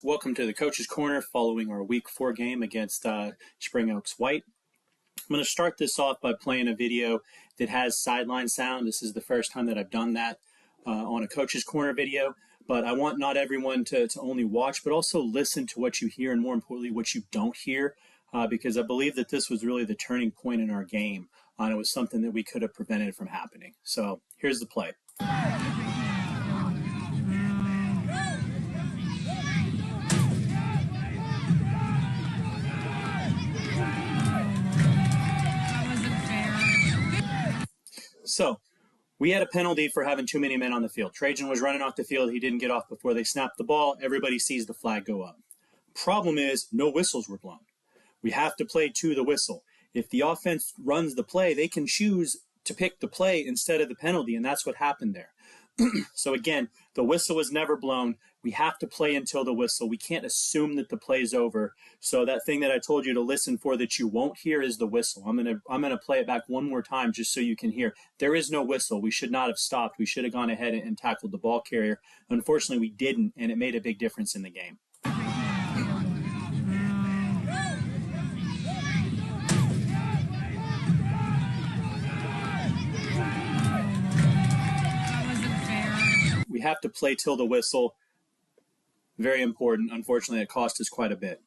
Welcome to the Coach's Corner following our Week 4 game against Spring Oaks White. I'm going to start this off by playing a video that has sideline sound. This is the first time that I've done that on a Coach's Corner video, but I want not everyone to only watch, but also listen to what you hear and, more importantly, what you don't hear, because I believe that this was really the turning point in our game, and it was something that we could have prevented from happening. So here's the play. So we had a penalty for having too many men on the field. Trajan was running off the field. He didn't get off before they snapped the ball. Everybody sees the flag go up. Problem is, no whistles were blown. We have to play to the whistle. If the offense runs the play, they can choose to pick the play instead of the penalty, and that's what happened there. So again, the whistle was never blown. We have to play until the whistle. We can't assume that the play is over. So that thing that I told you to listen for that you won't hear is the whistle. I'm gonna play it back one more time just so you can hear. There is no whistle. We should not have stopped. We should have gone ahead and tackled the ball carrier. Unfortunately, we didn't, and it made a big difference in the game. We have to play till the whistle. Very important. Unfortunately, it cost us quite a bit.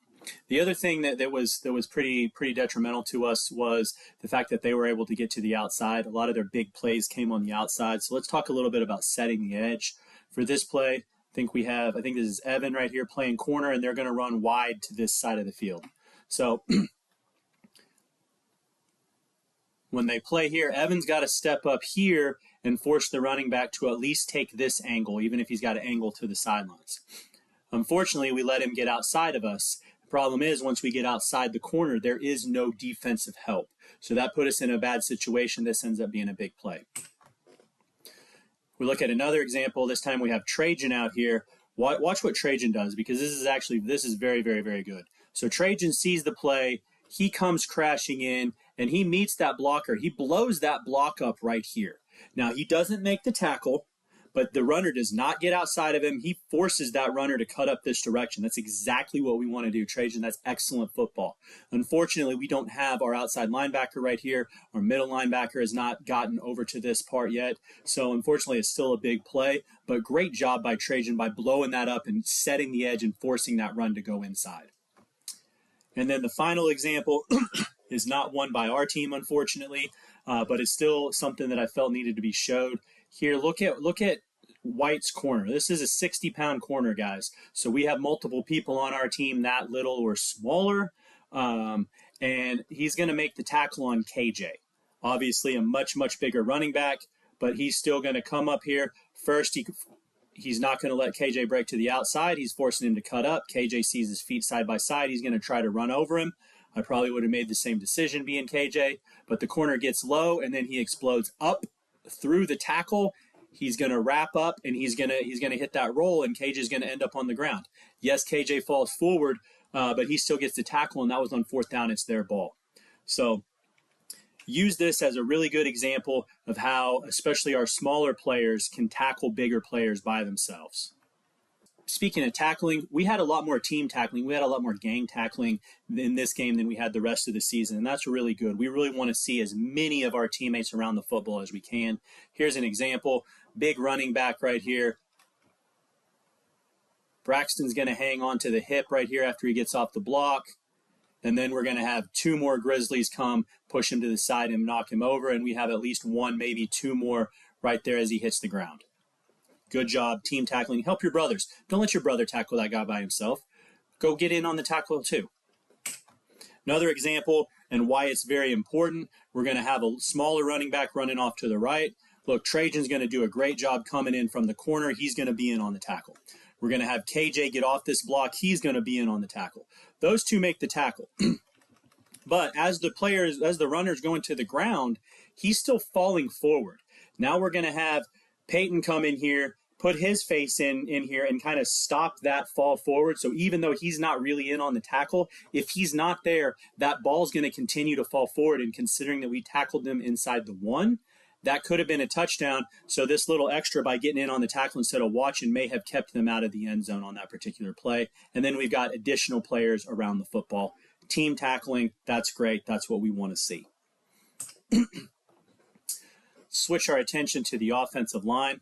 The other thing that was pretty detrimental to us was the fact that they were able to get to the outside. A lot of their big plays came on the outside. So let's talk a little bit about setting the edge. For this play, I think this is Evan right here playing corner, and they're going to run wide to this side of the field. So when they play here, Evan's got to step up here and force the running back to at least take this angle, even if he's got an angle to the sidelines. Unfortunately, we let him get outside of us. The problem is, once we get outside the corner, there is no defensive help. So that put us in a bad situation. This ends up being a big play. We look at another example. This time we have Trajan out here. Watch what Trajan does, because this is very, very, very good. So Trajan sees the play. He comes crashing in, and he meets that blocker. He blows that block up right here. Now, he doesn't make the tackle, but the runner does not get outside of him. He forces that runner to cut up this direction. That's exactly what we want to do, Trajan. That's excellent football. Unfortunately, we don't have our outside linebacker right here. Our middle linebacker has not gotten over to this part yet. So unfortunately, it's still a big play, but great job by Trajan by blowing that up and setting the edge and forcing that run to go inside. And then the final example is not one by our team, unfortunately, but it's still something that I felt needed to be showed. Here, look at White's corner. This is a 60-pound corner, guys. So we have multiple people on our team that little or smaller, and he's going to make the tackle on KJ. Obviously, a much bigger running back, but he's still going to come up here. First, he's not going to let KJ break to the outside. He's forcing him to cut up. KJ sees his feet side by side. He's going to try to run over him. I probably would have made the same decision being KJ, but the corner gets low, and then he explodes up through the tackle. He's going to wrap up, and he's going to hit that roll, and KJ is going to end up on the ground. Yes, KJ falls forward, but he still gets the tackle, and that was on fourth down. It's their ball. So use this as a really good example of how especially our smaller players can tackle bigger players by themselves. Speaking of tackling, we had a lot more team tackling. We had a lot more gang tackling in this game than we had the rest of the season, and that's really good. We really want to see as many of our teammates around the football as we can. Here's an example. Big running back right here. Braxton's going to hang on to the hip right here after he gets off the block. And then we're going to have two more Grizzlies come, push him to the side and knock him over, and we have at least one, maybe two more right there as he hits the ground. Good job, team tackling. Help your brothers. Don't let your brother tackle that guy by himself. Go get in on the tackle too. Another example, and why it's very important, we're going to have a smaller running back running off to the right. Look, Trajan's going to do a great job coming in from the corner. He's going to be in on the tackle. We're going to have KJ get off this block. He's going to be in on the tackle. Those two make the tackle. But as the runner's going to the ground, he's still falling forward. Now we're going to have Peyton come in here, put his face in here and kind of stop that fall forward. So even though he's not really in on the tackle, if he's not there, that ball's going to continue to fall forward. And considering that we tackled them inside the one, That could have been a touchdown. So this little extra by getting in on the tackle instead of watching may have kept them out of the end zone on that particular play. And then we've got additional players around the football. Team tackling, that's great. That's what we want to see. Switch our attention to the offensive line,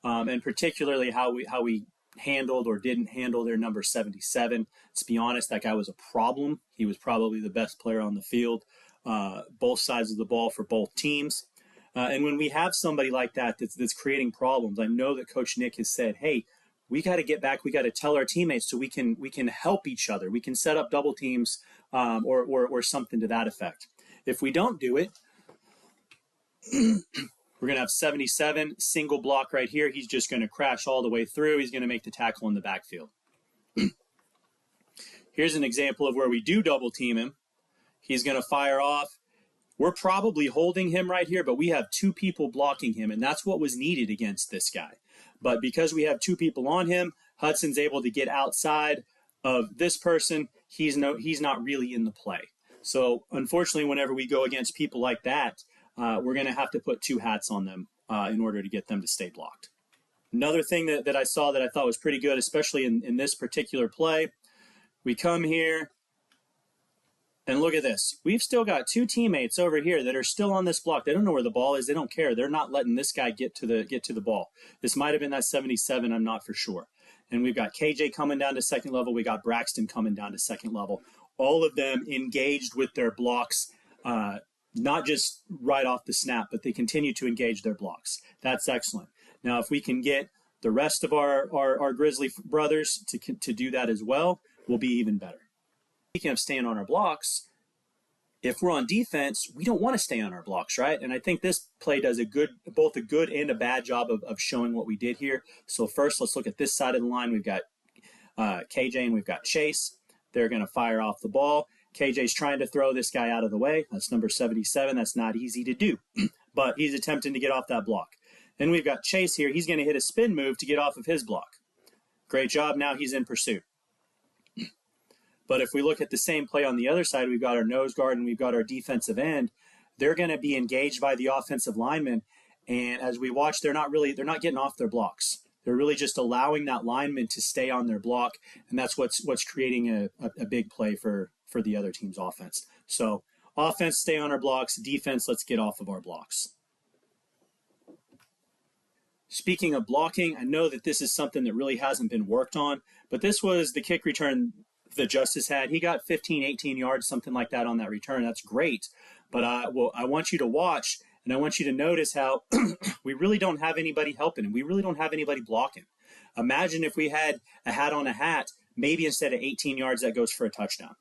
and particularly how we handled or didn't handle their number 77. Let's be honest, that guy was a problem. He was probably the best player on the field, both sides of the ball for both teams. And when we have somebody like that that's creating problems, I know that Coach Nick has said, hey, we got to get back. We got to tell our teammates so we can help each other. We can set up double teams or something to that effect. If we don't do it, we're going to have 77, single block right here. He's just going to crash all the way through. He's going to make the tackle in the backfield. Here's an example of where we do double team him. He's going to fire off. We're probably holding him right here, but we have two people blocking him, and that's what was needed against this guy. But because we have two people on him, Hudson's able to get outside of this person. He's not really in the play. So unfortunately, whenever we go against people like that, we're going to have to put two hats on them in order to get them to stay blocked. Another thing that I saw that I thought was pretty good, especially in this particular play, we come here, and look at this. We've still got two teammates over here that are still on this block. They don't know where the ball is. They don't care. They're not letting this guy get to the ball. This might have been that 77. I'm not for sure. And we've got KJ coming down to second level. We got Braxton coming down to second level. All of them engaged with their blocks, not just right off the snap, but they continue to engage their blocks. That's excellent. Now, if we can get the rest of our Grizzly brothers to do that as well, we'll be even better. Speaking of staying on our blocks, if we're on defense, we don't want to stay on our blocks, right? And I think this play does both a good and a bad job of showing what we did here. So first, let's look at this side of the line. We've got KJ and we've got Chase. They're going to fire off the ball. KJ's trying to throw this guy out of the way. That's number 77. That's not easy to do, but he's attempting to get off that block. Then we've got Chase here. He's going to hit a spin move to get off of his block. Great job. Now he's in pursuit. But if we look at the same play on the other side, we've got our nose guard and we've got our defensive end. They're going to be engaged by the offensive lineman. And as we watch, they're not getting off their blocks. They're really just allowing that lineman to stay on their block. And that's what's creating a big play for the other team's offense. So offense, stay on our blocks. Defense, let's get off of our blocks. Speaking of blocking, I know that this is something that really hasn't been worked on, but this was the kick return that Justice had. He got 15, 18 yards, something like that on that return. That's great. But I want you to watch, and I want you to notice how we really don't have anybody helping him. We really don't have anybody blocking. Imagine if we had a hat on a hat, maybe instead of 18 yards, that goes for a touchdown.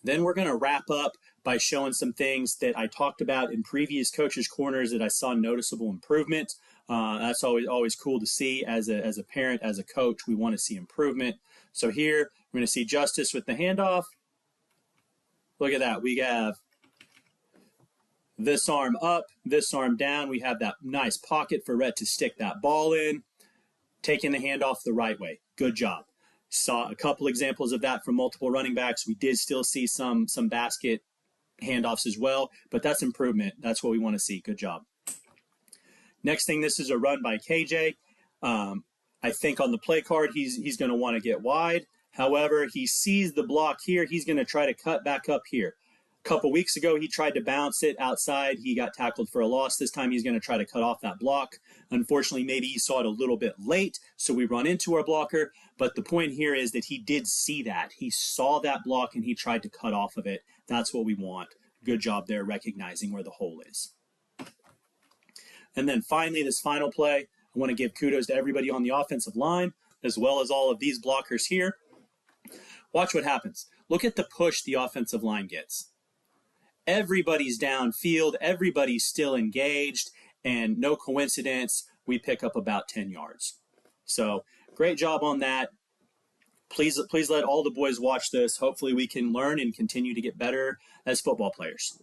Then we're going to wrap up by showing some things that I talked about in previous coaches' corners that I saw noticeable improvement. That's always cool to see as a parent, as a coach. We want to see improvement. So here we're going to see Justice with the handoff. Look at that. We have this arm up, this arm down. We have that nice pocket for Rhett to stick that ball in, taking the handoff the right way. Good job. Saw a couple examples of that from multiple running backs. We did still see some basket handoffs as well, but that's improvement. That's what we want to see. Good job. Next thing, this is a run by KJ. I think on the play card, he's going to want to get wide. However, he sees the block here. He's going to try to cut back up here. A couple weeks ago, he tried to bounce it outside. He got tackled for a loss. This time, he's going to try to cut off that block. Unfortunately, maybe he saw it a little bit late, so we run into our blocker. But the point here is that he did see that. He saw that block, and he tried to cut off of it. That's what we want. Good job there recognizing where the hole is. And then finally, this final play, I want to give kudos to everybody on the offensive line, as well as all of these blockers here. Watch what happens. Look at the push the offensive line gets. Everybody's downfield, everybody's still engaged, and no coincidence, we pick up about 10 yards. So great job on that. Please let all the boys watch this. Hopefully we can learn and continue to get better as football players.